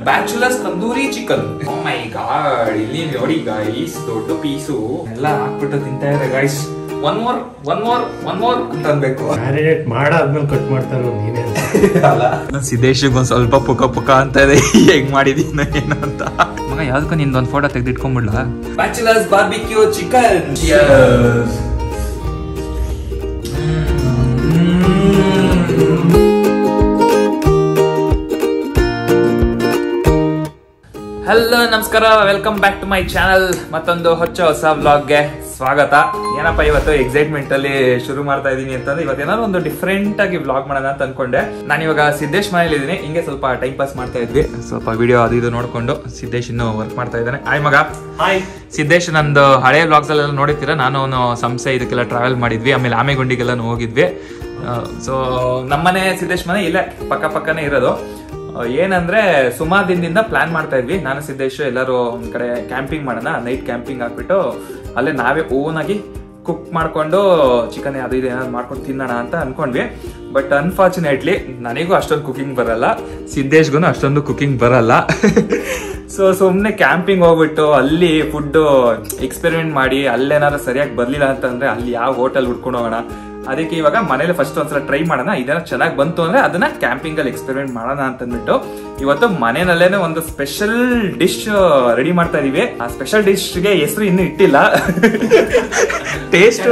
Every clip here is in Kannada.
Bachelors tandoori chicken. Oh my God, ಇಲ್ಲಿ ನೋಡಿ ಗೈಸ್, ದೊಡ್ಡ ಪೀಸು ಎಲ್ಲ ಹಾಕ್ಬಿಟ್ಟು ತಿಂತಾ ಇದ್ದಾರೆ ಗೈಸ್. ಒನ್ ಮೋರ್ ಅಂತ ಅನ್ಬೇಕು. ಮ್ಯಾರಿನೇಟ್ ಮಾಡಾದ್ಮೇಲೆ ಕಟ್ ಮಾಡ್ತಾರೋ ನೀನೇ ಅಲ್ಲ. ಸಿದ್ದೇಶಿಗೆ ಒಂದ್ ಸ್ವಲ್ಪ ಪುಕ ಅಂತ ಇದೆ, ಹೆಂಗ್ ಮಾಡಿದೀನ ಏನು ಅಂತ. ಮಗ ಯಾವ್ದಕ್ಕ ನಿಂದೊಂದ್ ಫೋಟೋ ತೆಗೆದಿಟ್ಕೊಂಡ್ಬಿಡ್ಲ. Bachelors barbecue chicken. ಹಲೋ ನಮಸ್ಕಾರ, welcome back to my channel. ಮತ್ತೊಂದು ಹೊಸ ವ್ಲಾಗ್ಗೆ ಸ್ವಾಗತ. ಏನಪ್ಪ ಇವತ್ತು ಎಕ್ಸೈಟ್ಮೆಂಟ್ ಅಲ್ಲಿ ಶುರು ಮಾಡ್ತಾ ಇದೀನಿ ಅಂತಂದ್ರೆ, ಇವತ್ತೇನಾದ್ರು ಒಂದು ಡಿಫ್ರೆಂಟ್ ಆಗಿ ವ್ಲಾಗ್ ಮಾಡೋಣ ಅಂತ ಅನ್ಕೊಂಡೆ. ನಾನು ಇವಾಗ ಸಿದ್ದೇಶ್ ಮನೇಲಿ ಇದೀನಿ. ಹಿಂಗೆ ಸ್ವಲ್ಪ ಟೈಮ್ ಪಾಸ್ ಮಾಡ್ತಾ ಇದ್ವಿ, ಸ್ವಲ್ಪ ವಿಡಿಯೋ ಅದು ಇದು ನೋಡ್ಕೊಂಡು. ಸಿದ್ದೇಶ್ ಇನ್ನು ವರ್ಕ್ ಮಾಡ್ತಾ ಇದ್ದಾನೆ. ಹಾಯ್ ಮಗ. ಹಾಯ್ ಸಿದ್ದೇಶ್. ನಂದು ಹಳೆ ವ್ಲಾಗ್ಸ್ ಅಲ್ಲೆಲ್ಲ ನೋಡಿರ್ತೀರ, ನಾನು ಸಂಸ್ಥೆ ಇದಕ್ಕೆಲ್ಲ ಟ್ರಾವೆಲ್ ಮಾಡಿದ್ವಿ, ಆಮೇಲೆ ಆಮೆಗುಂಡಿಗೆಲ್ಲ ಹೋಗಿದ್ವಿ. ಸೊ ನಮ್ಮನೆ ಸಿದ್ದೇಶ್ ಮನೆ ಇಲ್ಲೇ ಪಕ್ಕನೇ ಇರೋದು. ಏನಂದ್ರೆ ಸುಮಾರು ದಿನದಿಂದ ಪ್ಲಾನ್ ಮಾಡ್ತಾ ಇದ್ವಿ, ನಾನು ಸಿದ್ದೇಶ್ ಎಲ್ಲರೂ ಒಂದ್ ಕಡೆ ಕ್ಯಾಂಪಿಂಗ್ ಮಾಡೋಣ, ನೈಟ್ ಕ್ಯಾಂಪಿಂಗ್ ಹಾಕ್ಬಿಟ್ಟು ಅಲ್ಲೇ ನಾವೇ ಓನ್ ಆಗಿ ಕುಕ್ ಮಾಡ್ಕೊಂಡು ಚಿಕನ್ ಅದು ಇದು ಏನಾದ್ರು ಮಾಡ್ಕೊಂಡು ತಿನ್ನೋಣ ಅಂತ ಅನ್ಕೊಂಡ್ವಿ. ಬಟ್ ಅನ್ಫಾರ್ಚುನೇಟ್ಲಿ ನನಗೂ ಅಷ್ಟೊಂದು ಕುಕಿಂಗ್ ಬರಲ್ಲ, ಸಿದ್ದೇಶ್ಗೂ ಅಷ್ಟೊಂದು ಕುಕಿಂಗ್ ಬರಲ್ಲ. ಸೊ ಸುಮ್ಮನೆ ಕ್ಯಾಂಪಿಂಗ್ ಹೋಗ್ಬಿಟ್ಟು ಅಲ್ಲಿ ಫುಡ್ ಎಕ್ಸ್ಪೆರಿಮೆಂಟ್ ಮಾಡಿ ಅಲ್ಲೇನಾದ್ರು ಸರಿಯಾಗಿ ಬರ್ಲಿಲ್ಲ ಅಂತಂದ್ರೆ ಅಲ್ಲಿ ಯಾವ ಹೋಟೆಲ್ ಹುಡ್ಕೊಂಡು ಹೋಗೋಣ. ಅದಕ್ಕೆ ಇವಾಗ ಮನೇಲಿ ಫಸ್ಟ್ ಒಂದ್ಸಲ ಟ್ರೈ ಮಾಡೋಣ, ಇದನ್ನ ಚೆನ್ನಾಗಿ ಬಂತು ಅಂದ್ರೆ ಅದನ್ನ ಕ್ಯಾಂಪಿಂಗ್ ಅಲ್ಲಿ ಎಕ್ಸ್ಪೆರಿಮೆಂಟ್ ಮಾಡೋಣ ಅಂತಂದ್ಬಿಟ್ಟು ಇವತ್ತು ಮನೆಯಲ್ಲೇನೆ ಒಂದು ಸ್ಪೆಷಲ್ ಡಿಶ್ ರೆಡಿ ಮಾಡ್ತಾ ಇದೀವಿ. ಆ ಸ್ಪೆಷಲ್ ಡಿಶ್ ಗೆ ಹೆಸರು ಇನ್ನೂ ಇಟ್ಟಿಲ್ಲ. ಟೇಸ್ಟ್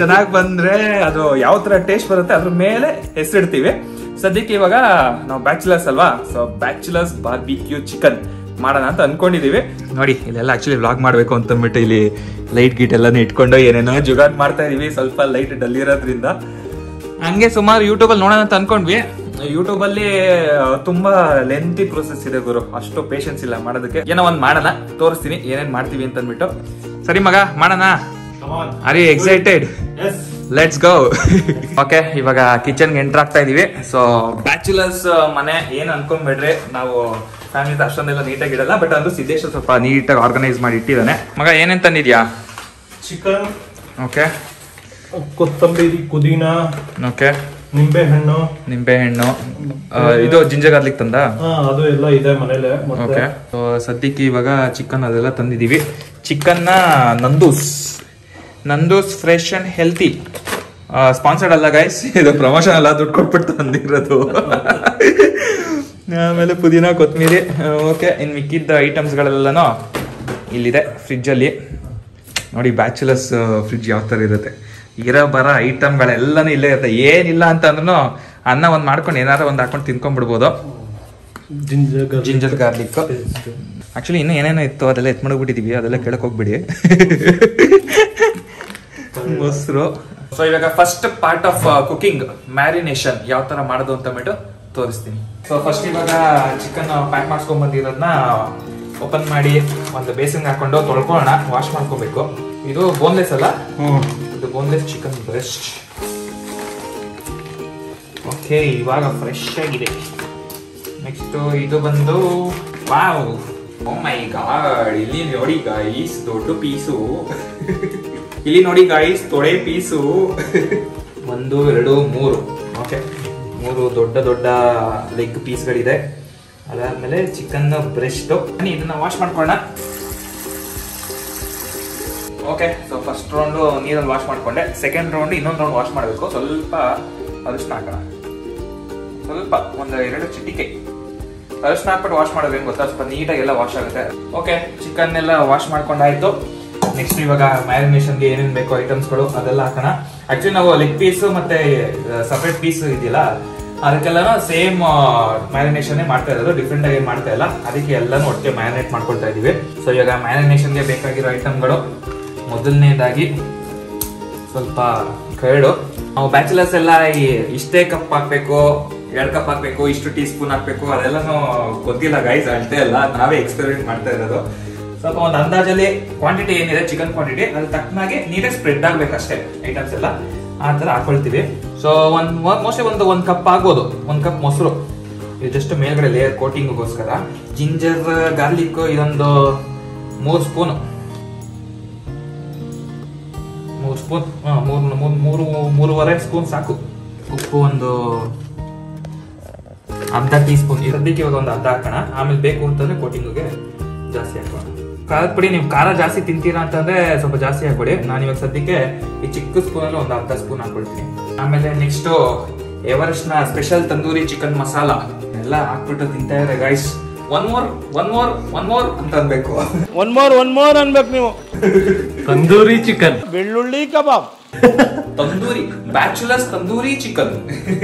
ಚೆನ್ನಾಗಿ ಬಂದ್ರೆ ಅದು ಯಾವ ತರ ಟೇಸ್ಟ್ ಬರುತ್ತೆ ಅದ್ರ ಮೇಲೆ ಹೆಸರಿಡ್ತೀವಿ. ಸದ್ಯಕ್ಕೆ ಇವಾಗ ನಾವು ಬ್ಯಾಚುಲರ್ಸ್ ಅಲ್ವಾ, ಸೊ ಬ್ಯಾಚುಲರ್ಸ್ ಬಾರ್ಬಿಕ್ಯೂ ಚಿಕನ್ ಮಾಡೋಣ ಅಂತ ಅನ್ಕೊಂಡಿದೀವಿ. ನೋಡಿ ಇಲ್ಲೆಲ್ಲ ಆಕ್ಚುಲಿ ವ್ಲಾಗ್ ಮಾಡ್ಬೇಕು ಅಂತಂದ್ಬಿಟ್ಟು ಇಲ್ಲಿ ಲೈಟ್ ಗೀಟ್ ಎಲ್ಲಾನು ಇಟ್ಕೊಂಡು ಏನೇನೋ ಜುಗಾಡ್ ಮಾಡ್ತಾ ಇದೀವಿ. ಸ್ವಲ್ಪ ಲೈಟ್ ಡಲ್ ಇರೋದ್ರಿಂದ ಹಂಗೆ ಸುಮಾರು ಯೂಟ್ಯೂಬ್ ಅಲ್ಲಿ ನೋಡೋಣ ಅಂತ ಅನ್ಕೊಂಡ್ವಿ. ಯೂಟ್ಯೂಬ್ ಅಲ್ಲಿ ತುಂಬಾ ಲೆಂತಿ ಪ್ರೊಸೆಸ್ ಇದೆ ಗುರು, ಅಷ್ಟು ಪೇಷನ್ಸ್ ಇಲ್ಲ ಮಾಡೋದಕ್ಕೆ. ಏನೋ ಒಂದ್ ಮಾಡೋಣ, ತೋರಿಸ್ತೀನಿ ಏನೇನ್ ಮಾಡ್ತೀವಿ ಅಂತ ಅಂದ್ಬಿಟ್ಟು. ಸರಿ ಮಗ, ಮಾಡೋಣ. Are you excited? Let's go. Okay, ಇವಾಗ ಕಿಚನ್ಗೆ ಎಂಟರ್ ಆಗ್ತಾ ಇದೀವಿ. ಸೊ ಬ್ಯಾಚುಲರ್ಸ್ ಮನೆ ಏನ್ ಅನ್ಕೊಂಡ್ಬಿಡ್ರಿ, ನಾವು ಫ್ಯಾಮಿಲಿ ಅಷ್ಟೊಂದೆಲ್ಲ ನೀಟಾಗಿ ಇಡಲ್ಲ, ಬಟ್ ಅದು ಸಿದ್ದೇಶ್ ಸ್ವಲ್ಪ ನೀಟಾಗಿ ಆರ್ಗನೈಸ್ ಮಾಡಿ ಇಟ್ಟಿದ್ದಾನೆ. ಮಗ ಏನೇನ್ ತಂದಿದ್ಯಾ? ಚಿಕನ್, ಓಕೆ, ಕೊತ್ತಂಬರಿ, ಪುದೀನ, ಓಕೆ, ನಿಂಬೆಹಣ್ಣು, ಇದು ಜಿಂಜರ್ ಗಾರ್ಲಿಕ್ ತಂದ, ಅದು ಎಲ್ಲ ಇದೆ ಮನೇಲೆ. ಓಕೆ. ಸೊ ಸದ್ಯಕ್ಕೆ ಇವಾಗ ಚಿಕನ್ ಅದೆಲ್ಲ ತಂದಿದೀವಿ. ಚಿಕನ್ನ ನಂದೂಸ್ ಫ್ರೆಶ್ ಅಂಡ್ ಹೆಲ್ತಿ. ಸ್ಪಾನ್ಸರ್ಡ್ ಅಲ್ಲ ಗೈಸ್, ಇದು ಪ್ರಮೋಷನ್ ಅಲ್ಲ, ದುಡ್ಡು ಕೊಟ್ಬಿಟ್ಟು ತಂದಿರೋದು. ಆಮೇಲೆ ಪುದೀನ, ಕೊತ್ತಂಬರಿ, ಓಕೆ. ಇನ್ನು ಮಿಕ್ಕಿದ್ದ ಐಟಮ್ಸ್ಗಳೆಲ್ಲನೂ ಇಲ್ಲಿದೆ ಫ್ರಿಜ್ಜಲ್ಲಿ. ನೋಡಿ ಬ್ಯಾಚುಲರ್ಸ್ ಫ್ರಿಜ್ ಯಾವ ಥರ ಇರುತ್ತೆ, ಬರೋ ಐಟಮ್ಗಳೆಲ್ಲನೂ ಇಲ್ಲೇ ಇರುತ್ತೆ. ಏನಿಲ್ಲ ಅಂತ ಅಂದ್ರೂ ಅನ್ನ ಒಂದು ಮಾಡ್ಕೊಂಡು ಏನಾದ್ರು ಒಂದು ಹಾಕೊಂಡು ತಿನ್ಕೊಂಡ್ಬಿಡ್ಬೋದು. Ginger garlic. ಆಕ್ಚುಲಿ ಇನ್ನೂ ಏನೇನೋ ಇತ್ತು ಅದೆಲ್ಲ ಎತ್ ಮಾಡ್ಬಿಟ್ಟಿದೀವಿ, ಅದೆಲ್ಲ ಕೇಳಕ್ ಹೋಗ್ಬಿಡಿ. ಮೊಸರು. ಸೊ ಇವಾಗ first part of cooking, marination ಯಾವ ತರ ಮಾಡೋದು ಅಂತ ಬಿಟ್ಟು ತೋರಿಸ್ತೀನಿ. ಸೊ ಫಸ್ಟ್ ಇವಾಗ ಚಿಕನ್ ಪ್ಯಾಕ್ ಮಾಡ್ಸ್ಕೊಂಡ್ ಬಂದಿರೋದನ್ನ ಓಪನ್ ಮಾಡಿ ಒಂದು ಬೇಸಿನ್ ಹಾಕೊಂಡು ತೊಳ್ಕೊಳ್ಳೋಣ, ವಾಶ್ ಮಾಡ್ಕೋಬೇಕು. ಇದು ಬೋನ್ಲೆಸ್ ಅಲ್ಲ, ಇದು ಬೋನ್ಲೆಸ್ ಚಿಕನ್ ಬ್ರೆಸ್ಟ್. ಓಕೆ, ಇವಾಗ ಫ್ರೆಶ್ ಆಗಿದೆ. ನೆಕ್ಸ್ಟ್ ಇದು ಬಂದು ವಾವ್, ಓ ಮೈ ಗಾಡ್, ಇಲ್ಲಿ ನೋಡಿ ಗೈಸ್ ದೊಡ್ಡ ಪೀಸು. ಇಲ್ಲಿ ನೋಡಿ ಗೈಸ್ ತೊಡೆ ಪೀಸು. 1, 2, 3, ಓಕೆ, 3 ದೊಡ್ಡ ಲೆಗ್ ಪೀಸ್ಗಳಿದೆ. ಅದಾದ್ಮೇಲೆ ಚಿಕನ್ ಬ್ರೆಸ್ಟ್. ಇದನ್ನ ವಾಶ್ ಮಾಡ್ಕೊಳ್ಳೋಣ. ಓಕೆ, ಸೊ ಫಸ್ಟ್ ರೌಂಡ್ ನೀರಲ್ಲಿ ವಾಶ್ ಮಾಡ್ಕೊಂಡೆ. ಸೆಕೆಂಡ್ ರೌಂಡ್ ಇನ್ನೊಂದು ರೌಂಡ್ ವಾಶ್ ಮಾಡಬೇಕು. ಸ್ವಲ್ಪ ಅರಿಶಿನ ಹಾಕೋಣ, ಸ್ವಲ್ಪ 1-2 ಚಿಟಿಕೆ ಅರಿಶಿನ ಹಾಕ್ಬಿಟ್ಟು ವಾಶ್ ಮಾಡೋದು. ಏನು ಗೊತ್ತಾ, ಸ್ವಲ್ಪ ನೀಟಾಗಿ ಎಲ್ಲ ವಾಶ್ ಆಗುತ್ತೆ. ಓಕೆ, ಚಿಕನ್ ಎಲ್ಲ ವಾಶ್ ಮಾಡ್ಕೊಂಡಾಯ್ತು. ನೆಕ್ಸ್ಟ್ ಇವಾಗ ಮ್ಯಾರಿನೇಷನ್ಗೆ ಏನೇನು ಬೇಕು ಐಟಮ್ಸ್ಗಳು ಅದೆಲ್ಲ ಹಾಕೋಣ. ಆಕ್ಚುಲಿ ನಾವು ಲೆಗ್ ಪೀಸ್ ಮತ್ತೆ ಸಪ್ರೇಟ್ ಪೀಸ್ ಇದೆಯಲ್ಲ, ಅದಕ್ಕೆಲ್ಲ ಸೇಮ್ ಮ್ಯಾರಿನೇಷನ್ ಮಾಡ್ತಾ ಇರೋದು, ಡಿಫ್ರೆಂಟ್ ಆಗಿ ಮಾಡ್ತಾ ಇಲ್ಲ. ಅದಕ್ಕೆ ಎಲ್ಲಾನು ಒಟ್ಟಿಗೆ ಮ್ಯಾರಿನೇಟ್ ಮಾಡ್ಕೊಳ್ತಾ ಇದೀವಿ. ಸೊ ಇವಾಗ ಮ್ಯಾರಿನೇಷನ್ಗೆ ಬೇಕಾಗಿರೋ ಐಟಮ್ಗಳು, ಮೊದಲನೇದಾಗಿ ಸ್ವಲ್ಪ ಕರ್ಡು. ನಾವು ಬ್ಯಾಚುಲರ್ಸ್ ಎಲ್ಲ ಇಷ್ಟೇ ಕಪ್ ಹಾಕ್ಬೇಕು, 2 ಕಪ್ ಹಾಕ್ಬೇಕು, ಇಷ್ಟು ಟೀ ಸ್ಪೂನ್ ಹಾಕ್ಬೇಕು, ಅದೆಲ್ಲನೂ ಗೊತ್ತಿಲ್ಲ ಗೈಸ್, ಅಷ್ಟೇ ಅಲ್ಲ, ನಾವೇ ಎಕ್ಸ್ಪೆರಿಮೆಂಟ್ ಮಾಡ್ತಾ ಇರೋದು. ಸ್ವಲ್ಪ ಒಂದು ಅಂದಾಜಲ್ಲಿ ಕ್ವಾಂಟಿಟಿ ಏನಿದೆ ಚಿಕನ್ ಕ್ವಾಂಟಿಟಿ, ಅದ್ರ ತಕ್ಕನಾಗೆ ನೀಟಾಗಿ ಸ್ಪ್ರೆಡ್ ಆಗ್ಬೇಕಷ್ಟೇ ಐಟಮ್ಸ್ ಎಲ್ಲ, ಆ ಥರ ಹಾಕೊಳ್ತೀವಿ. ಸೊ ಮೋಸ್ಟ್ಲಿ ಒಂದು ಕಪ್ ಆಗ್ಬೋದು. 1 ಕಪ್ ಮೊಸರು, ಇದು ಜಸ್ಟ್ ಮೇಲ್ಗಡೆ ಲೇಯರ್ ಕೋಟಿಂಗ್ಗೋಸ್ಕರ. ಜಿಂಜರ್ ಗಾರ್ಲಿಕ್ ಇದೊಂದು 3 ಸ್ಪೂನು, 3.5 ಸ್ಪೂನ್ ಸಾಕು. ಉಪ್ಪು ಒಂದು ಅರ್ಧ ಟೀ ಸ್ಪೂನ್ ಸದ್ಯಕ್ಕೆ ಇವಾಗ ಒಂದು ಅರ್ಧ ಹಾಕೋಣ. ಆಮೇಲೆ ಬೇಕು ಅಂತಂದ್ರೆ ಕೋಟಿಂಗ್ಗೆ ಜಾಸ್ತಿ ಹಾಕೋಣ. ಖಾರದ ಪುಡಿ ನೀವು ಖಾರ ಜಾಸ್ತಿ ತಿಂತೀರಾ ಅಂತಂದ್ರೆ ಸ್ವಲ್ಪ ಜಾಸ್ತಿ ಹಾಕೊಡಿ. ನಾನು ಇವಾಗ ಸದ್ಯಕ್ಕೆ ಈ ಚಿಕ್ಕ ಸ್ಪೂನಲ್ಲಿ ಒಂದು ಅರ್ಧ ಸ್ಪೂನ್ ಹಾಕೊಳ್ತೀನಿ. ಆಮೇಲೆ ನೆಕ್ಸ್ಟ್ ಎವರೆಸ್ಟ್ ನ ಸ್ಪೆಷಲ್ ತಂದೂರಿ ಚಿಕನ್ ಮಸಾಲ ಎಲ್ಲ ಹಾಕ್ಬಿಟ್ಟು ತಿಂತಾ ಇದ್ರೆ ಗೈಸ್. ಒನ್ ಮೋರ್ ಅಂತ ಅನ್ಬೇಕು. ಒನ್ ಮೋರ್ ಅನ್ಬೇಕು ನೀವು. ತಂದೂರಿ ಚಿಕನ್, ಬೆಳ್ಳುಳ್ಳಿ kebab, tandoori bachelors tandoori chicken.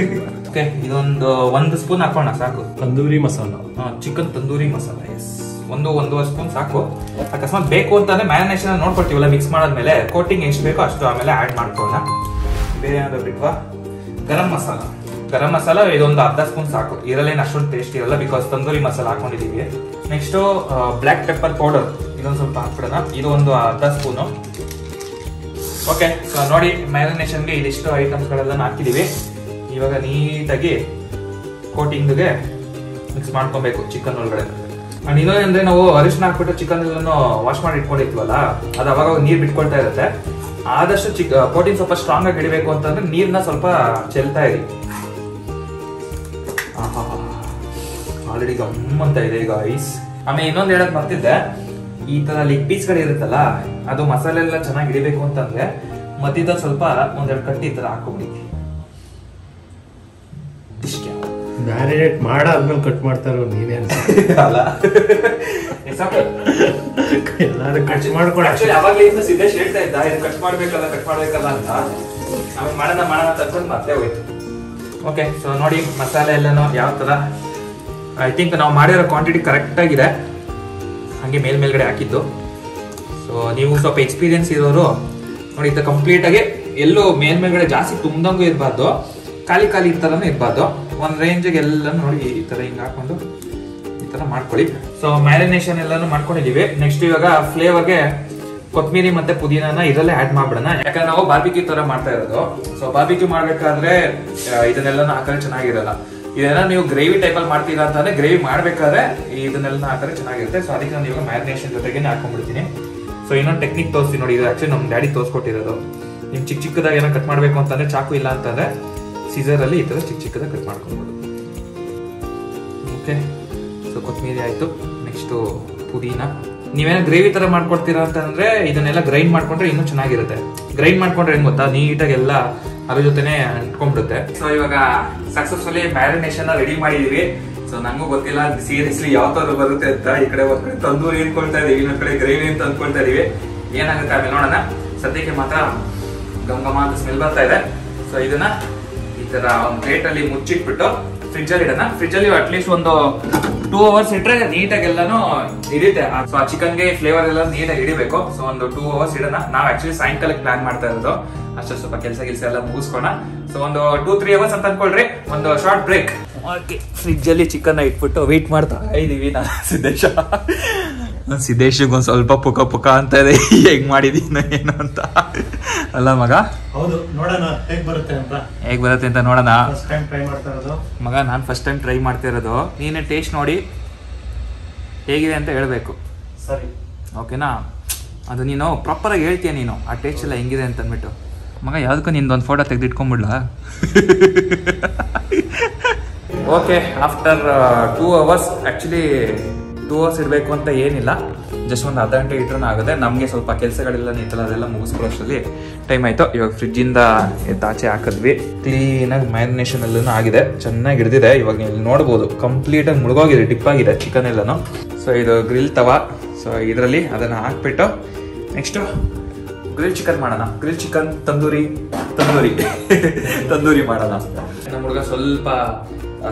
Okay, ಒಂದು ಸ್ಪೂನ್ ಹಾಕೋಣ ಸಾಕು. ತಂದೂರಿ ಮಸಾಲ, ಚಿಕನ್ ತಂದೂರಿ ಮಸಾಲ. ಎಸ್, ಒಂದೂವರೆ ಸ್ಪೂನ್ ಸಾಕು. ಅಕಸ್ಮಾತ್ ಬೇಕು ಅಂತಂದ್ರೆ ಮ್ಯಾರಿನೇಷನ್ ನೋಡ್ಕೊಳ್ತೀವಲ್ಲ, ಮಿಕ್ಸ್ ಮಾಡಾದ್ಮೇಲೆ ಕೋಟಿಂಗ್ ಎಷ್ಟು ಬೇಕೋ ಅಷ್ಟು ಆಮೇಲೆ ಆಡ್ ಮಾಡ್ಕೊಳ್ಳೋಣ. ಬೇರೆ ಏನಾದ್ರು ಬಿಟ್ವಾ? ಗರಂ ಮಸಾಲ ಇದೊಂದು ಅರ್ಧ ಸ್ಪೂನ್ ಸಾಕು. ಇದರಲ್ಲೇನು ಅಷ್ಟೊಂದು ಟೇಸ್ಟ್ ಇರಲ್ಲ, ಬಿಕಾಸ್ ತಂದೂರಿ ಮಸಾಲ ಹಾಕೊಂಡಿದೀವಿ. ನೆಕ್ಸ್ಟ್ ಬ್ಲಾಕ್ ಪೆಪ್ಪರ್ ಪೌಡರ್ ಇದೊಂದು ಸ್ವಲ್ಪ ಹಾಕ್ಬಿಡೋಣ. ಇದು ಒಂದು ಅರ್ಧ ಸ್ಪೂನು. ಓಕೆ, ಸೊ ನೋಡಿ ಮ್ಯಾರಿನೇಷನ್ಗೆ ಇದಿಷ್ಟು ಐಟಮ್ಸ್ ಗಳೆಲ್ಲ ಹಾಕಿದೀವಿ. ಇವಾಗ ನೀಟಾಗಿ ಕೋಟಿಂಗ್ಗೆ ಮಿಕ್ಸ್ ಮಾಡ್ಕೊಬೇಕು ಚಿಕನ್ ಒಳಗಡೆ. ಅಂಡ್ ಇನ್ನೊಂದ್ರೆ ನಾವು ಅರಿಶಿನ ಹಾಕ್ಬಿಟ್ಟು ಚಿಕನ್ ಎಲ್ಲಾನು ವಾಶ್ ಮಾಡಿ ಇಟ್ಕೊಂಡಿರ್ತೀವಲ್ಲ, ಅದು ಅವಾಗ ನೀರ್ ಬಿಟ್ಕೊಳ್ತಾ ಇರುತ್ತೆ. ಆದಷ್ಟು ಕೋಟಿಂಗ್ ಸ್ವಲ್ಪ ಸ್ಟ್ರಾಂಗ್ ಆಗಿ ಹಿಡಿಬೇಕು ಅಂತಂದ್ರೆ ನೀರ್ನ ಸ್ವಲ್ಪ ಚೆಲ್ತಾ ಇರಿ. ಆಲ್ರೆಡಿ ಗಮ್ಮಂತ ಇದೆ ಈಗ ಐಸ್. ಆಮೇಲೆ ಇನ್ನೊಂದು ಹೇಳಕ್ ಬರ್ತಿದ್ದೆ, ಈ ತರ ಲೆಗ್ ಪೀಸ್ ಗಳು ಇರುತ್ತಲ್ಲ, ಅದು ಮಸಾಲೆ ಎಲ್ಲ ಚೆನ್ನಾಗಿ ಹಿಡಿಬೇಕು ಅಂತಂದ್ರೆ ಮಧ್ಯದ ಸ್ವಲ್ಪ ಒಂದೆರಡು ಕಟ್ಟಿ ಈ ತರ ಹಾಕೊಂಡ್ಬಿಡಿ. ಮ್ಯಾರಿನೇಟ್ ಮಾಡಾದ್ಮೇಲೆ ಕಟ್ ಮಾಡ್ತಾರೋ ನೀವೇನು ಅಲ್ಲ, ಎಲ್ಲಾರು ಕಟ್ ಮಾಡ್ಕೊಂಡು ಯಾವಾಗ್ಲಿಂದ ಸಿದ್ದೇಶ್ ಹೇಳ್ತಾ ಇದ್ದ ಇದು ಕಟ್ ಮಾಡ್ಬೇಕಲ್ಲ ಅಂತ. ಆಮೇಲೆ ಮಾಡೋಣ ತಗೊಂಡು ಮತ್ತೆ ಹೋಯ್ತು. ಓಕೆ, ಸೊ ನೋಡಿ ಮಸಾಲೆ ಎಲ್ಲನೂ ಯಾವ ತರ, ಐ ಥಿಂಕ್ ನಾವು ಮಾಡಿರೋ ಕ್ವಾಂಟಿಟಿ ಕರೆಕ್ಟ್ ಆಗಿದೆ. ಹಂಗೆ ಮೇಲ್ಗಡೆ ಹಾಕಿದ್ದು. ಸೊ ನೀವು ಸ್ವಲ್ಪ ಎಕ್ಸ್ಪೀರಿಯನ್ಸ್ ಇರೋರು ನೋಡಿ, ಇದು ಕಂಪ್ಲೀಟ್ ಆಗಿ ಎಲ್ಲೂ ಮೇಲ್ಗಡೆ ಜಾಸ್ತಿ ತುಂಬ್ದಂಗೂ ಇರಬಾರ್ದು, ಖಾಲಿ ಈ ತರನೂ ಇರಬಾರ್ದು. ಒಂದ್ ರೇಂಜ್ಗೆ ಎಲ್ಲ ನೋಡಿ ಈ ತರ ಹಿಂಗ್ ಹಾಕೊಂಡು ಈ ತರ ಮಾಡ್ಕೊಳ್ಳಿ. ಸೊ ಮ್ಯಾರಿನೇಷನ್ ಎಲ್ಲಾನು ಮಾಡ್ಕೊಂಡಿದೀವಿ. ನೆಕ್ಸ್ಟ್ ಇವಾಗ ಫ್ಲೇವರ್ಗೆ ಕೊತ್ತಂಬರಿ ಮತ್ತೆ ಪುದೀನಾನ ಇದರಲ್ಲೇ ಆಡ್ ಮಾಡ್ಬಿಡೋಣ. ಯಾಕಂದ್ರೆ ನಾವು ಬಾರ್ಬಿಕ್ಯೂ ತರ ಮಾಡ್ತಾ ಇರೋದು. ಸೊ ಬಾರ್ಬಿಕ್ಯೂ ಮಾಡ್ಬೇಕಾದ್ರೆ ಇದನ್ನೆಲ್ಲ ಹಾಕಿದ್ರೆ ಚೆನ್ನಾಗಿರಲ್ಲ. ಇದನ್ನ ನೀವು ಗ್ರೇವಿ ಟೈಪ್ ಅಲ್ಲಿ ಮಾಡ್ತೀರಾ ಅಂತಂದ್ರೆ ಗ್ರೇವಿ ಮಾಡ್ಬೇಕಾದ್ರೆ ಇದನ್ನೆಲ್ಲ ಹಾಕಿದ್ರೆ ಚೆನ್ನಾಗಿರುತ್ತೆ. ಸೊ ಅದಕ್ಕೆ ನಾನು ಇವಾಗ ಮ್ಯಾರಿನೇಷನ್ ಜೊತೆಗೆ ಹಾಕೊಂಡ್ಬಿಡ್ತೀನಿ. ಸೊ ಇನ್ನೊಂದು ಟೆಕ್ನಿಕ್ ತೋರಿಸ್ತೀನಿ ನೋಡಿ. ಇದು ಆಕ್ಚುಲಿ ನಮ್ ಡ್ಯಾಡಿ ತೋರಿಸ್ಕೊಟ್ಟಿರೋದು. ನಿಮ್ ಚಿಕ್ಕದಾಗಿ ಏನೋ ಕಟ್ ಮಾಡ್ಬೇಕು ಅಂತಂದ್ರೆ ಚಾಕು ಇಲ್ಲ ಅಂತಂದ್ರೆ ಸೀಸರ್ ಅಲ್ಲಿ ಈ ತರ ಚಿಕ್ಕದಾಗಿ ಕಟ್ ಮಾಡ್ಕೊಬಹುದು. ಓಕೆ, ಸೊ ಕೊತ್ತಂಬರಿ ಆಯ್ತು. ನೆಕ್ಸ್ಟ್ ಪುದೀನ. ನೀವೇನೋ ಗ್ರೇವಿ ತರ ಮಾಡ್ಕೊಡ್ತೀರಾ ಅಂತಂದ್ರೆ ಇದನ್ನೆಲ್ಲ ಗ್ರೈಂಡ್ ಮಾಡ್ಕೊಂಡ್ರೆ ಇನ್ನೂ ಚೆನ್ನಾಗಿರುತ್ತೆ. ಗ್ರೈಂಡ್ ಮಾಡ್ಕೊಂಡ್ರೆ ಏನ್ ಗೊತ್ತಾ, ನೀಟಾಗಿ ಎಲ್ಲ ಅದ್ರ ಜೊತೆನೆ ಅಂಟ್ಕೊಂಡ್ಬಿಡುತ್ತೆ. ಸೊ ಇವಾಗ ಸಕ್ಸಸ್ಫುಲಿ ಮ್ಯಾರಿನೇಷನ್ ರೆಡಿ ಮಾಡಿದೀವಿ. ಸೊ ನಂಗೂ ಗೊತ್ತಿಲ್ಲ ಸೀರಿಯಸ್ಲಿ ಯಾವ ತರ ಬರುತ್ತೆ ಅಂತ. ಈ ಕಡೆ ಒಂದ್ ಕಡೆ ತಂದೂರಿ ಅನ್ಕೊಳ್ತಾ ಇದೀವಿ, ಇನ್ನೊಂದ್ ಕಡೆ ಗ್ರೇವಿ ಅಂತ ಅನ್ಕೊಳ್ತಾ ಇದೀವಿ. ಏನಾಗುತ್ತೆ ಆಮೇಲೆ ನೋಡೋಣ. ಸದ್ಯಕ್ಕೆ ಮಾತ್ರ ಗಮ ಅಂತ ಸ್ಮೆಲ್ ಬರ್ತಾ ಇದೆ. ಸೊ ಇದನ್ನ ಈ ತರ ಒಂದು ಪ್ಲೇಟ್ ಅಲ್ಲಿ ಮುಚ್ಚಿಟ್ಬಿಟ್ಟು ಫ್ರಿಜ್ ಅಲ್ಲಿ ಇಡೋಣ. ಫ್ರಿಜ್ ಅಲ್ಲಿ ಅಟ್ಲೀಸ್ಟ್ ಒಂದು 2 hours ಇಟ್ರೆ ನೀಟಾಗಿ ಎಲ್ಲಾನು ಹಿಡಿಯುತ್ತೆ. ಸೊ ಆ ಚಿಕನ್ಗೆ ಫ್ಲೇವರ್ ಎಲ್ಲ ನೀಟಾಗಿ ಹಿಡಿಬೇಕು. ಸೊ ಒಂದು 2 hours ಇಡೋಣ. ನಾವು ಆಕ್ಚುಲಿ ಸಾಯಂಕಾಲಕ್ಕೆ ಪ್ಲಾನ್ ಮಾಡ್ತಾ ಇರೋದು. ಅಷ್ಟು ಸ್ವಲ್ಪ ಕೆಲಸ ಎಲ್ಲ ಮುಗಿಸ್ಕೋಣ. ಸೊ ಒಂದು 2-3 hours ಅಂತ ಅನ್ಕೊಳ್ರಿ. ಒಂದು ಶಾರ್ಟ್ ಬ್ರೇಕ್. ಓಕೆ, ಫ್ರಿಜ್ ಅಲ್ಲಿ ಚಿಕನ್ ಇಟ್ಬಿಟ್ಟು ವೇಟ್ ಮಾಡ್ತಾ ಇದೀವಿ. ಸಿದ್ದೇಶ್ಗೆ ಒಂದ್ ಸ್ವಲ್ಪ ಪುಕ ಅಂತ ಇದೆ, ಹೇಗ್ ಮಾಡಿದೀನಿ ಏನು ಅಂತ. ಅಲ್ಲ ಮಗ? ಹೌದು, ನೋಡೋಣ ಹೇಗ್ ಬರುತ್ತೆ ಅಂತ ನೋಡೋಣ. ಫಸ್ಟ್ ಟೈಮ್ ಟ್ರೈ ಮಾಡ್ತಾ ಇರೋದು ಮಗ, ನಾನು ಫಸ್ಟ್ ಟೈಮ್ ಟ್ರೈ ಮಾಡ್ತಾ ಇರೋದು. ನೀನೇ ಟೇಸ್ಟ್ ನೋಡಿ ಹೇಗಿದೆ ಅಂತ ಹೇಳ್ಬೇಕು. ಸರಿ, ಓಕೆನಾ? ಅದು ನೀನು ಪ್ರಾಪರ್ ಆಗಿ ಹೇಳ್ತೀಯ ನೀನು, ಆ ಟೇಸ್ಟ್ ಎಲ್ಲ ಹೆಂಗಿದೆ ಅಂತ ಅಂದ್ಬಿಟ್ಟು. ಮಗ, ಯಾವ್ದಕ್ಕೂ ನಿಂದೊಂದು ಫೋಟೋ ತೆಗೆದಿಟ್ಕೊಂಡ್ಬಿಡ್ಲಾ? Okay, after 2 hours. Actually 2 hours ಇಡಬೇಕು ಅಂತ ಏನಿಲ್ಲ, ಜಸ್ಟ್ ಒಂದು ಅರ್ಧ ಗಂಟೆ ಇಟ್ರೂ ಆಗುತ್ತೆ. ನಮಗೆ ಸ್ವಲ್ಪ ಕೆಲಸಗಳೆಲ್ಲ ನಿಂತಲ್ಲ, ಅದೆಲ್ಲ ಮುಗಿಸ್ಕೊಳ್ಳೋಷ್ಟರಲ್ಲಿ ಟೈಮ್ ಆಯಿತು. ಇವಾಗ ಫ್ರಿಜ್ಜಿಂದ ಆಚೆ ಹಾಕಿದ್ವಿ. ಕ್ಲೀನಾಗಿ ಮ್ಯಾರಿನೇಷನ್ ಎಲ್ಲೂ ಆಗಿದೆ, ಚೆನ್ನಾಗಿ ಹಿಡಿದಿದೆ. ಇವಾಗ ನೀವು ನೋಡ್ಬೋದು ಕಂಪ್ಲೀಟಾಗಿ ಮುಳುಗೋಗಿದೆ, ಡಿಪ್ ಆಗಿದೆ ಚಿಕನ್ ಎಲ್ಲನೂ. ಸೊ ಇದು ಗ್ರಿಲ್ ತವಾ. ಸೊ ಇದರಲ್ಲಿ ಅದನ್ನು ಹಾಕ್ಬಿಟ್ಟು ನೆಕ್ಸ್ಟು ಗ್ರಿಲ್ ಚಿಕನ್ ಮಾಡೋಣ. ಗ್ರಿಲ್ ಚಿಕನ್ ತಂದೂರಿ ಮಾಡೋಣ. ನಮ್ಮ ಹುಡುಗ ಸ್ವಲ್ಪ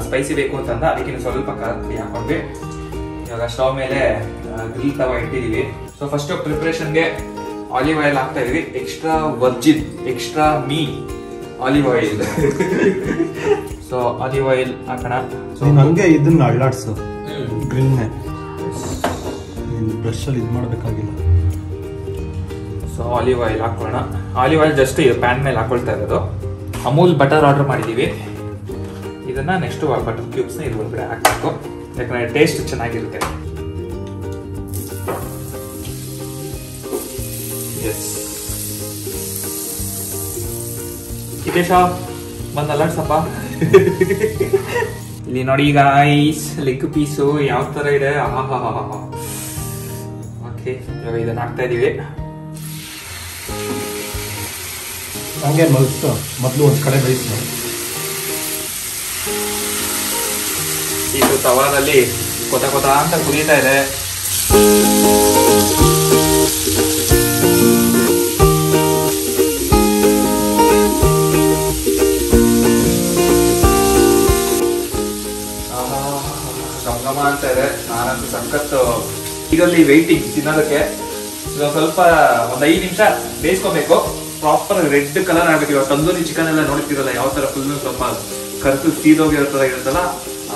ಸ್ಪೈಸಿ ಬೇಕು ಅಂತಂದ, ಅದಕ್ಕೆ ಸ್ವಲ್ಪ ಖಾರದ ಪುಡಿ ಹಾಕೊಂಡ್ವಿ. ಇವಾಗ ಸ್ಟವ್ ಮೇಲೆ ಗ್ರಿಲ್ ತವಾ ಇಟ್ಟಿದೀವಿ. ಸೊ ಫಸ್ಟ್ ಪ್ರಿಪರೇಷನ್ಗೆ ಆಲಿವ್ ಆಯಿಲ್ ಹಾಕ್ತಾ ಇದೀವಿ. Extra Virgin, extra me olive oil. So olive oil ಹಾಕೋಣ. ಸೊ ಹಂಗೆ ಇದನ್ನ ಅಳ್ಳಾಡ್ಸು ಗ್ರಿಲ್ನೇ, ಬ್ರಷ್ ಅಲ್ಲಿ ಇದು ಮಾಡಬೇಕಾಗಿಲ್ಲ. ಸೊ ಆಲಿವ್ ಆಯಿಲ್ ಹಾಕೋಣ. ಆಲಿವ್ ಆಯಿಲ್ ಜಸ್ಟ್ ಪ್ಯಾನ್ ಮೇಲೆ ಹಾಕೊಳ್ತಾ ಇರೋದು. ಅಮೂಲ್ ಬಟರ್ ಆರ್ಡರ್ ಮಾಡಿದೀವಿ. ಇದನ್ನ ನೆಕ್ಸ್ಟ್ ಬಟರ್ ಕ್ಯೂಬ್ಸ್ ನ ಇದ್ರ ಒಳಗಡೆ ಹಾಕಬೇಕು, ಯಾಕಂದ್ರೆ ಟೇಸ್ಟ್ ಚೆನ್ನಾಗಿರುತ್ತೆ. ಸಿದ್ದೇಶ ಬಂದ್ ಅಲ್ಲಾಡ್ಸಪ್ಪ. ಇಲ್ಲಿ ನೋಡಿ ಈಗ ಲೆಗ್ ಪೀಸು ಯಾವ ತರ ಇದೆ. ಓಕೆ, ಇವಾಗ ಇದನ್ನ ಹಾಕ್ತಾ ಇದೀವಿ. ಹಂಗೆ ಮಲ್ಸು, ಮೊದಲು ಒಂದ್ ಕಡೆ ಬೇಯಿಸು. ಇದು ತವಾದಲ್ಲಿ ಕೊತ ಕೊತ ಅಂತ ಕುದೀತಾ ಇದೆ. ಗಮ ಅಂತ ಇದೆ. ನಾನಂತೂ ಸಖತ್ತು ಇದರಲ್ಲಿ ವೆಯ್ಟಿಂಗ್ ತಿನ್ನೋದಕ್ಕೆ. ಸ್ವಲ್ಪ ಒಂದ್ 5 ನಿಮಿಷ ಬೇಯಿಸ್ಕೋಬೇಕು. ಪ್ರಾಪರ್ ರೆಡ್ ಕಲರ್ ಆಗ್ಬೇಕು. ಇವಾಗ ತಂದೂರಿ ಚಿಕನ್ ಎಲ್ಲ ನೋಡ್ತಿರಲ್ಲ ಯಾವ ತರ ಫುಲ್ ಸ್ವಲ್ಪ ಕರ್ತು ಸೀದೋಗಿರೋ ತರ ಇರುತ್ತಲ್ಲ,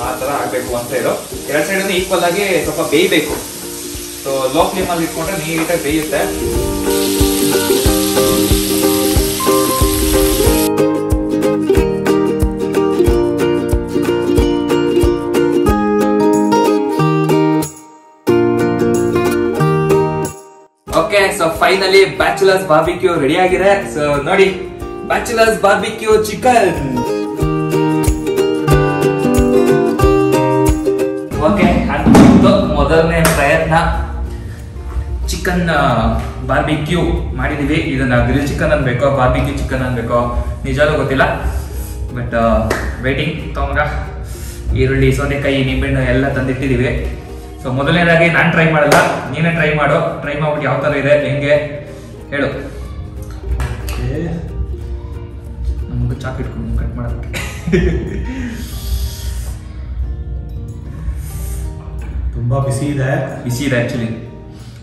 ಆ ತರ ಆಗ್ಬೇಕು. ಒಂದ್ ಸೈಡು, 2 ಸೈಡ್ ಈಕ್ವಲ್ ಆಗಿ ಸ್ವಲ್ಪ ಬೇಯಬೇಕು. ಸೊ ಲೋ ಫ್ಲೇಮ್ ಅಲ್ಲಿ ಇಟ್ಕೊಂಡ್ರೆ ನೀಟಾಗಿ ಬೇಯುತ್ತೆ. Okay, so finally bachelors barbecue ready ಆಗಿದೆ. ಸೊ ನೋಡಿ, ಬ್ಯಾಚುಲರ್ಸ್ ಬಾರ್ಬಿಕ್ಯೂ ಚಿಕನ್. ಓಕೆ, ಮೊದಲನೇ ಪ್ರಯತ್ನ ಚಿಕನ್ ಬಾರ್ಬಿಕ್ಯೂ ಮಾಡಿದೀವಿ. ಇದನ್ನ ಗ್ರಿಲ್ ಚಿಕನ್ ಅನ್ಬೇಕೋ ಬಾರ್ಬಿಕ್ಯೂ ಚಿಕನ್ ಅನ್ಬೇಕೋ ನಿಜಾಲೂ ಗೊತ್ತಿಲ್ಲ. But waiting. ತಗೊಂಗ ಈರುಳ್ಳಿ, ಸೌತೆಕಾಯಿ, ನಿಂಬೆಹಣ್ಣು ಎಲ್ಲ ತಂದಿಟ್ಟಿದೀವಿ. ಸೊ ಮೊದಲನೇದಾಗಿ ನಾನು ಟ್ರೈ ಮಾಡಲ್ಲ, ನೀನೇ ಟ್ರೈ ಮಾಡು. ಟ್ರೈ ಮಾಡ್ಬಿಟ್ಟು ಯಾವ ತರ ಇದೆ ಹೆಂಗೆ ಹೇಳು. ನಮ್ಗೆ ಚಾಕ್ ಇಟ್ಕೊಂಡು ಕಟ್ ಮಾಡೋದಕ್ಕೆ ತುಂಬಾ ಬಿಸಿ ಇದೆ ಆಕ್ಚುಲಿ.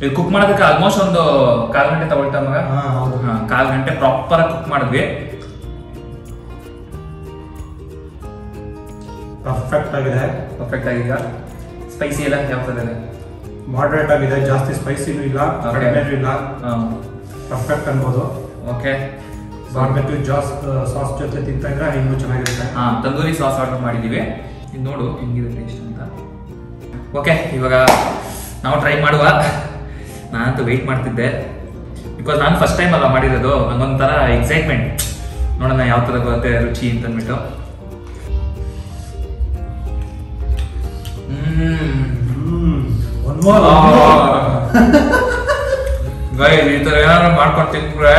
ಇದು ಕುಕ್ ಮಾಡೋದಕ್ಕೆ ಆಲ್ಮೋಸ್ಟ್ ಒಂದು 1/4 ಗಂಟೆ ತಗೊಳ್ತಾ ಮಗ. 1/4 ಗಂಟೆ ಪ್ರಾಪರ್ ಕುಕ್ ಮಾಡಿದ್ವಿ. ಪರ್ಫೆಕ್ಟ್ ಆಗಿದೆ. ಸ್ಪೈಸಿ ಎಲ್ಲ ಯಾವ ತರ ಇದೆ? ಮಾಡರೇಟ್ ಆಗಿದೆ, ಜಾಸ್ತಿ ಸ್ಪೈಸಿನೂ ಇಲ್ಲ, ಕಡಿಮೆನೂ ಇಲ್ಲ. ಪರ್ಫೆಕ್ಟ್ ಅನ್ಬೋದು. ಓಕೆ, ಬಾರ್ಬಿಕ್ಯೂ ಸಾಸ್ ಜೊತೆ ತಿಂತಾ ಇದ್ರೆ ಇನ್ನೂ ಚೆನ್ನಾಗಿರುತ್ತೆ. ತಂದೂರಿ ಸಾಸ್ ಆರ್ಡರ್ ಮಾಡಿದೀವಿ. ಇದು ನೋಡು ಹೆಂಗಿದೆ ಟೇಸ್ಟ್ ಅಂತ. ಓಕೆ, ಇವಾಗ ನಾವು ಟ್ರೈ ಮಾಡುವ. ನಾನಂತೂ ವೆಯ್ಟ್ ಮಾಡ್ತಿದ್ದೆ, ಬಿಕಾಸ್ ನಾನು ಫಸ್ಟ್ ಟೈಮ್ ಅಲ್ಲ ಮಾಡಿರೋದು. ನಂಗೊಂಥರ ಎಕ್ಸೈಟ್ಮೆಂಟ್, ನೋಡೋಣ ಯಾವ ತರ ಬರುತ್ತೆ ರುಚಿ ಅಂತ ಅಂದ್ಬಿಟ್ಟು. ಈ ತರ ಏನಾದ್ರು ಮಾಡ್ಕೊಂಡು ತಿಂದ್ರೆ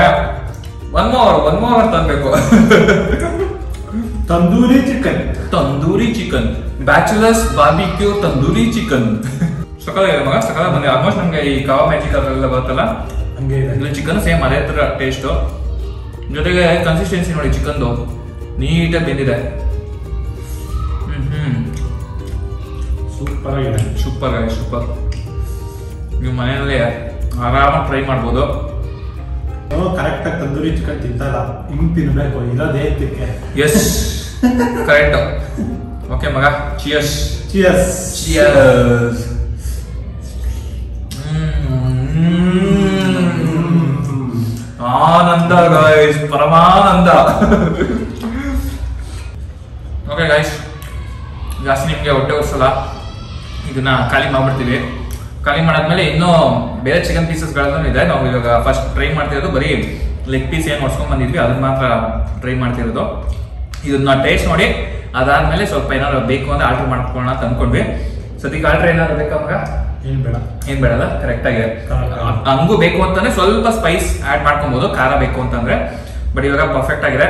ಒನ್ ಮೋರ್ ತಂದ್ಬೇಕು. Tandoori chicken bachelors barbecue tandoori chicken. ಸಕಲ ಇದೆ ಮಗ, ಸಕಲ ಬಂದಿದೆ. ಆಲ್ಮೋಸ್ಟ್ ನಮ್ಗೆ ಈ ಕವಾ ಮ್ಯಾಜಿಕ್ ಅದ್ರೆಲ್ಲ ಬರುತ್ತಲ್ಲ ಹಂಗೆ ಇದೆ. ಚಿಕನ್ ಸೇಮ್ ಅದೇ ತರ ಟೇಸ್ಟ್. ಜೊತೆಗೆ ಕನ್ಸಿಸ್ಟೆನ್ಸಿ ನೋಡಿ ಚಿಕನ್ದು ನೀಟಾಗಿ ಬೆಂದಿದೆ. ಸೂಪರ್. ನೀವು ಮನೆಯಲ್ಲೇ ಆರಾಮಾಗಿ ಟ್ರೈ ಮಾಡ್ಬೋದು. ಕರೆಕ್ಟ್ ಆಗಿ ತಂದೂರಿ ಚಿಕನ್ ತಿಂತಲ್ಲ, ಹಿಂಗ್ ತಿನ್ಬೇಕು, ಇರೋದೇ ತಿಕ್ಕೆ. Yes, correct. ಓಕೆ ಮಗ, ಚಿಯರ್ಸ್. ಆನಂದ ಗೈಸ್, ಪರಮಾನಂದ. ಓಕೆ ಗೈಸ್, ಜಾಸ್ತಿ ನಿಮ್ಗೆ ಹೊಟ್ಟೆ ಉರ್ಸಲ್ಲ. ಇದನ್ನ ಖಾಲಿ ಮಾಡ್ಬಿಡ್ತೀವಿ. ಖಾಲಿ ಮಾಡಾದ್ಮೇಲೆ ಇನ್ನೂ ಬೇರೆ ಚಿಕನ್ ಪೀಸಸ್ಗಳನ್ನೂ ಇದೆ. ನಾವು ಇವಾಗ ಫಸ್ಟ್ ಟ್ರೈ ಮಾಡ್ತಿರೋದು ಬರೀ ಲೆಗ್ ಪೀಸ್ ಏನು ಹೊಡ್ಸ್ಕೊಂಡ್ ಬಂದಿದ್ವಿ ಅದನ್ನ ಮಾತ್ರ ಟ್ರೈ ಮಾಡ್ತಿರೋದು. ಇದನ್ನ ಟೇಸ್ಟ್ ನೋಡಿ ಅದಾದ್ಮೇಲೆ ಸ್ವಲ್ಪ ಏನಾದ್ರು ಬೇಕು ಅಂದ್ರೆ ಆರ್ಡರ್ ಮಾಡ್ಕೊಳ್ಳೋಣ ಅಂತ ಅನ್ಕೊಂಡ್ವಿ. ಸದ್ಯಕ್ಕೆ ಆರ್ಡರ್ ಏನಾದ್ರು ಬೇಕಾ ಮಗ? ಏನ್ ಬೇಡಲ್ಲ, ಕರೆಕ್ಟ್ ಆಗಿದೆ. ಹಂಗೂ ಬೇಕು ಅಂತಂದ್ರೆ ಸ್ವಲ್ಪ ಸ್ಪೈಸ್ ಆಡ್ ಮಾಡ್ಕೊಬಹುದು, ಖಾರ ಬೇಕು ಅಂತಂದ್ರೆ. ಬಟ್ ಇವಾಗ ಪರ್ಫೆಕ್ಟ್ ಆಗಿದೆ.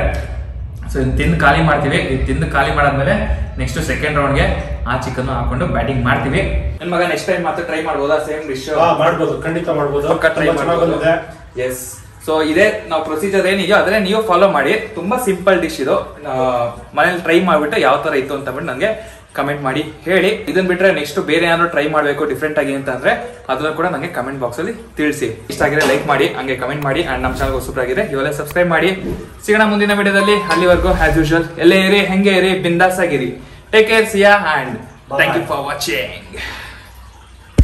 ಸೊ ತಿಂದು ಖಾಲಿ ಮಾಡ್ತೀವಿ. ತಿಂದು ಖಾಲಿ ಮಾಡಾದ್ಮೇಲೆ ನೆಕ್ಸ್ಟ್ ಸೆಕೆಂಡ್ ರೌಂಡ್ಗೆ ಆ ಚಿಕನ್ ಹಾಕೊಂಡು ಬ್ಯಾಟಿಂಗ್ ಮಾಡ್ತೀವಿ. ನನ್ ಮಗ ನೆಕ್ಸ್ಟ್ ಟೈಮ್ ಮತ್ತೆ ಟ್ರೈ ಮಾಡ್ಬೋದಾ ಸೇಮ್ ಡಿಶ್? ಮಾಡ್ಬೋದು, ಖಂಡಿತ ಮಾಡ್ಬೋದು. ಟ್ರೈ ಮಾಡ್ಬೋದು. ಎಸ್, ಸೊ ಇದೇ ನಾವು ಪ್ರೊಸೀಜರ್ ಏನಿದೆಯೋ ಅದ್ರೆ ನೀವು ಫಾಲೋ ಮಾಡಿ. ತುಂಬಾ ಸಿಂಪಲ್ ಡಿಶ್ ಇದು. ಮನೇಲಿ ಟ್ರೈ ಮಾಡ್ಬಿಟ್ಟು ಯಾವ ತರ ಇತ್ತು ಅಂತ ಬಿಟ್ಟು ನನಗೆ ಕಮೆಂಟ್ ಮಾಡಿ ಹೇಳಿ. ಇದನ್ ಬಿಟ್ರೆ ನೆಕ್ಸ್ಟ್ ಬೇರೆ ಏನಾದ್ರು ಟ್ರೈ ಮಾಡ್ಬೇಕು ಡಿಫ್ರೆಂಟ್ ಆಗಿ ಅಂತ ಅಂದ್ರೆ ಅದನ್ನ ಕೂಡ ನಂಗೆ ಕಮೆಂಟ್ ಬಾಕ್ಸ್ ಅಲ್ಲಿ ತಿಳಿಸಿ. ಇಷ್ಟ ಆಗಿದೆ ಲೈಕ್ ಮಾಡಿ, ಹಂಗೆ ಕಮೆಂಟ್ ಮಾಡಿ. ಅಂಡ್ ನಮ್ಮ ಚಾನಲ್ ಸೂಪರ್ ಆಗಿದೆ, ಇವೆಲ್ಲ ಸಬ್ಸ್ಕ್ರೈಬ್ ಮಾಡಿ. ಸಿಗೋಣ ಮುಂದಿನ ವಿಡಿಯೋದಲ್ಲಿ. ಅಲ್ಲಿವರೆಗೂ ಆಸ್ ಯೂಶುವಲ್ ಎಲ್ಲೇ ಇರಿ, ಹೆಂಗೆ ಇರಿ, ಬಿಂದಾಸ್ ಆಗಿರಿ. Take care, Siya, and thank you for watching.